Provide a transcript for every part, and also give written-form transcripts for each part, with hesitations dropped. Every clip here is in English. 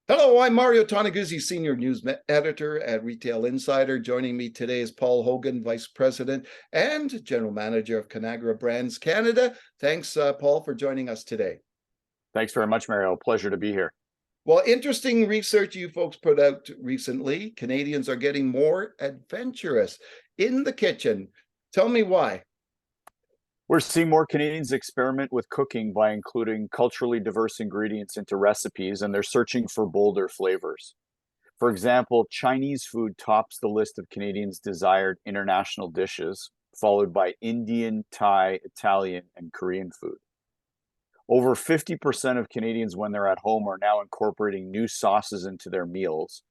Hello, I'm Mario Toneguzzi, Senior News Editor at Retail Insider. Joining me today is Paul Hogan, Vice President and General Manager of Conagra Brands Canada. Thanks, Paul, for joining us today. Thanks very much, Mario. Pleasure to be here. Well, interesting research you folks put out recently. Canadians are getting more adventurous in the kitchen. Tell me why. We're seeing more Canadians experiment with cooking by including culturally diverse ingredients into recipes, and they're searching for bolder flavors. For example, Chinese food tops the list of Canadians' desired international dishes, followed by Indian, Thai, Italian, and Korean food. Over 50% of Canadians, when they're at home, are now incorporating new sauces into their meals,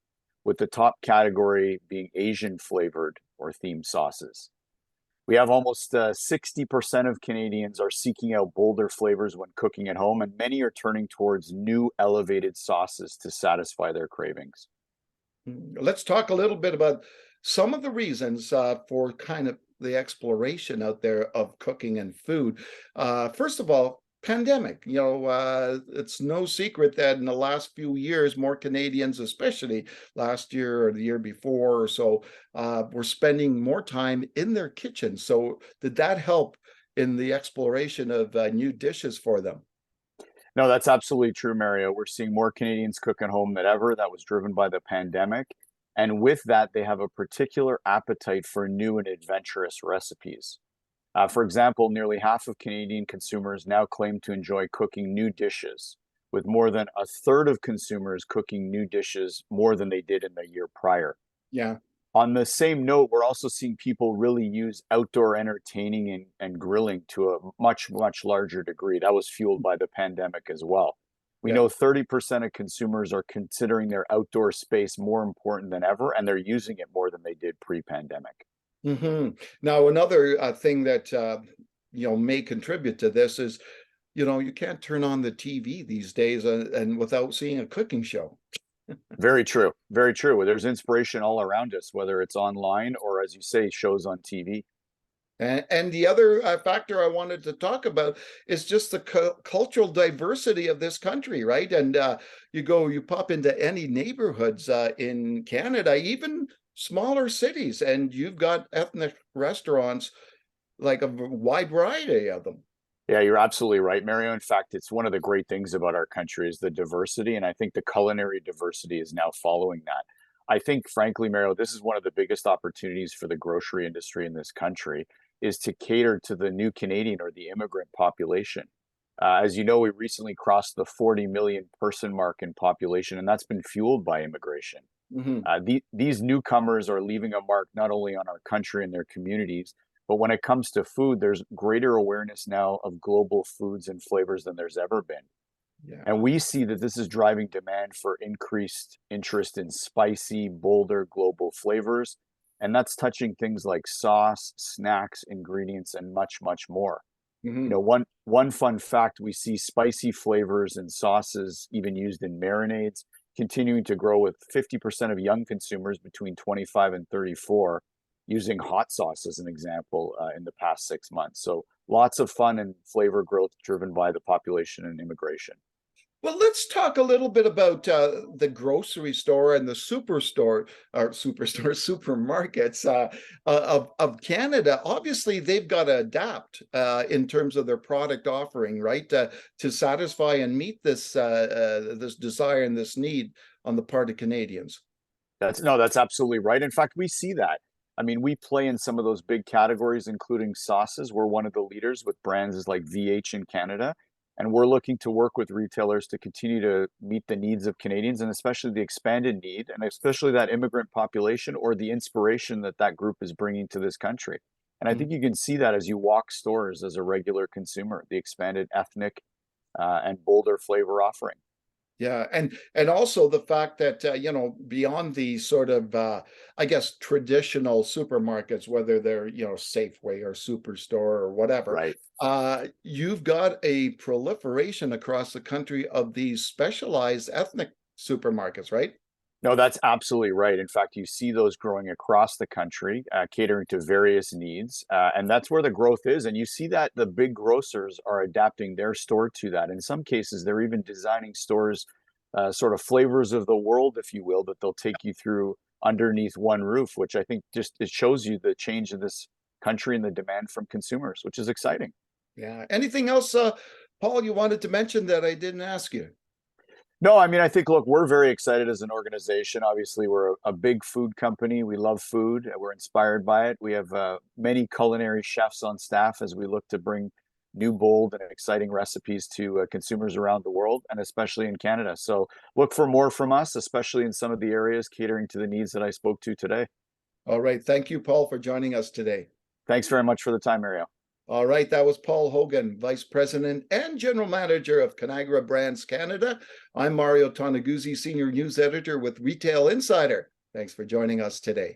with the top category being Asian flavored or themed sauces. We have almost 60% of Canadians are seeking out bolder flavors when cooking at home, and many are turning towards new elevated sauces to satisfy their cravings. Let's talk a little bit about some of the reasons for kind of the exploration out there of cooking and food. First of all, pandemic. It's no secret that in the last few years, more Canadians, especially last year or the year before or so, were spending more time in their kitchen. So did that help in the exploration of new dishes for them? No, that's absolutely true, Mario. We're seeing more Canadians cook at home than ever. That was driven by the pandemic. And with that, they have a particular appetite for new and adventurous recipes. For example, nearly half of Canadian consumers now claim to enjoy cooking new dishes, with more than a third of consumers cooking new dishes more than they did in the year prior. Yeah. On the same note, we're also seeing people really use outdoor entertaining and grilling to a much, much larger degree. That was fueled by the pandemic as well. We Yeah. know 30% of consumers are considering their outdoor space more important than ever, and they're using it more than they did pre-pandemic. Now, another thing that may contribute to this is, you can't turn on the TV these days and without seeing a cooking show. Very true. Very true. There's inspiration all around us, whether it's online or, as you say, shows on TV. And the other factor I wanted to talk about is just the cultural diversity of this country, right? And you pop into any neighborhoods in Canada, even smaller cities, and you've got ethnic restaurants, like a wide variety of them. Yeah, you're absolutely right, Mario. In fact, it's one of the great things about our country is the diversity, and I think the culinary diversity is now following that. I think, frankly, Mario, this is one of the biggest opportunities for the grocery industry in this country is to cater to the new Canadian or the immigrant population. As you know, we recently crossed the 40 million person mark in population, and that's been fueled by immigration. Hmm. These newcomers are leaving a mark not only on our country and their communities, but when it comes to food, there's greater awareness now of global foods and flavors than there's ever been. And Yeah. we see that this is driving demand for increased interest in spicy, bolder global flavors. And that's touching things like sauce, snacks, ingredients, and much, much more. You know, Hmm. one fun fact, we see spicy flavors and sauces even used in marinades continuing to grow, with 50% of young consumers between 25 and 34 using hot sauce as an example in the past 6 months. So lots of fun and flavor growth driven by the population and immigration. Well, let's talk a little bit about the grocery store and the superstore or superstore supermarkets of Canada. Obviously, they've got to adapt in terms of their product offering, right, to satisfy and meet this desire and this need on the part of Canadians. That's no, that's absolutely right. In fact, we see that. I mean, we play in some of those big categories, including sauces. We're one of the leaders with brands like VH in Canada. And we're looking to work with retailers to continue to meet the needs of Canadians, and especially the expanded need, and especially that immigrant population or the inspiration that that group is bringing to this country. And I think you can see that as you walk stores as a regular consumer, the expanded ethnic and bolder flavor offering. Yeah, and also the fact that beyond the sort of I guess traditional supermarkets, whether they're Safeway or Superstore or whatever, Right. you've got a proliferation across the country of these specialized ethnic supermarkets, right? No, that's absolutely right. In fact, you see those growing across the country, catering to various needs. And that's where the growth is. And you see that the big grocers are adapting their store to that. In some cases, they're even designing stores sort of flavors of the world, if you will, that they'll take you through underneath one roof, which I think just it shows you the change in this country and the demand from consumers, which is exciting. Yeah. Anything else, Paul, you wanted to mention that I didn't ask you? No, I mean, I think, look, we're very excited as an organization. Obviously, we're a big food company. We love food. We're inspired by it. We have many culinary chefs on staff as we look to bring new, bold, and exciting recipes to consumers around the world, and especially in Canada. So look for more from us, especially in some of the areas catering to the needs that I spoke to today. All right. Thank you, Paul, for joining us today. Thanks very much for the time, Mario. All right, that was Paul Hogan, Vice President and General Manager of Conagra Brands Canada. I'm Mario Toneguzzi, Senior News Editor with Retail Insider. Thanks for joining us today.